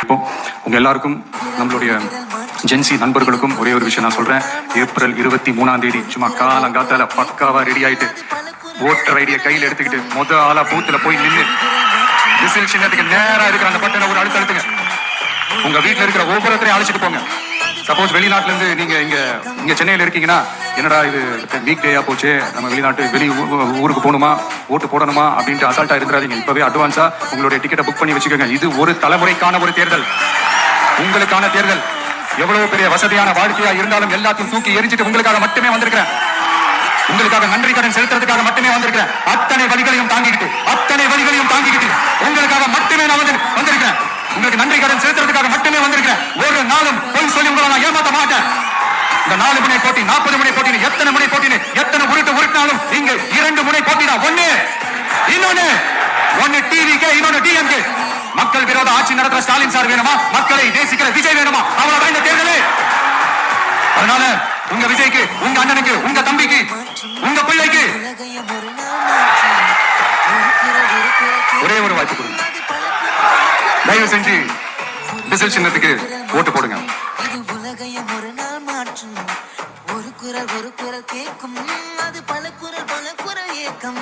இருப்போம். உங்க எல்லாருக்கும் நம்மளுடைய ஜென்சி நண்பர்களுக்கும் ஒரே ஒரு விஷயம் நான் சொல்றேன். ஏப்ரல் 23ஆம் தேதி சும்மா காலங்காத்தால பக்காவா ரெடி ஆயிட்டு ஓட்டர் ஐடியை கையில் எடுத்துக்கிட்டு ஆளா பூத்துல போய் நின்று விசில் சின்னத்துக்கு நேரா இருக்கிற அந்த பட்டனை ஒரு அழுத்தத்துங்க. உங்க வீட்டுல இருக்கிற ஒவ்வொருத்தரையும் அழைச்சிட்டு போங்க. சப்போஸ் வெளிநாட்டுல இருந்து நீங்க இங்க சென்னையில இருக்கீங்கன்னா, என்னடா இது வீக் டேயா போச்சு, நம்ம வெளி ஊருக்கு போகணுமா, ஓட்டு போடணுமா அப்படின்ட்டு அசால்ட்டா இருக்கிறாதீங்க. இப்பவே அட்வான்ஸா உங்களுடைய டிக்கெட்டை புக் பண்ணி வச்சுக்கோங்க. இது ஒரு தலைமுறைக்கான ஒரு தேர்தல், உங்களுக்கான தேர்தல். எவ்வளவு பெரிய வசதியான வாழ்க்கையா இருந்தாலும் எல்லாத்தையும் தூக்கி எரிஞ்சிட்டு உங்களுக்காக மட்டுமே வந்திருக்கிறேன். உங்களுக்காக நன்றி கடன் செலுத்துறதுக்காக மட்டுமே வந்திருக்கிறேன். அத்தனை வழிகளையும் தாங்கிக்கிட்டு உங்களுக்காக மட்டுமே நான் வந்திருக்கிறேன். உங்களுக்கு நன்றி கடன் செலுத்துறதுக்காக மட்டுமே வந்திருக்கிறேன். ஒரு நாளும் பொய் சொல்லி உங்களை நான் ஏமாத்த மாட்டேன். இந்த 4 முனை போட்டி, 40 முனை போட்டி, எத்தனை முனை போட்டி, எத்தனை உருட்டினாலும் இங்க 2 முனை போட்டி தான். ஒன்னு டிவிக்கு, இன்னொன்னு டிஎம்கே. மக்கள் விரோத ஆட்சி நடத்துற ஸ்டாலின் சார் வேணுமா, மக்களை நேசிக்கிற விஜய் வேணுமா, அவ்வளவுதான் இந்த தேர்தலே. அதனால உங்க விஜய்க்கு, உங்க அண்ணனுக்கு, உங்க தம்பிக்கு, உங்க பிள்ளைக்கு ஒரே ஒரு வாய்ப்பு கொடுங்க. தயவு செஞ்சு விசில் சின்னத்துக்கு ஓட்டு போடுங்க. ஒரு குரல் கேட்கும், அது பல குரல் ஏக்கம்.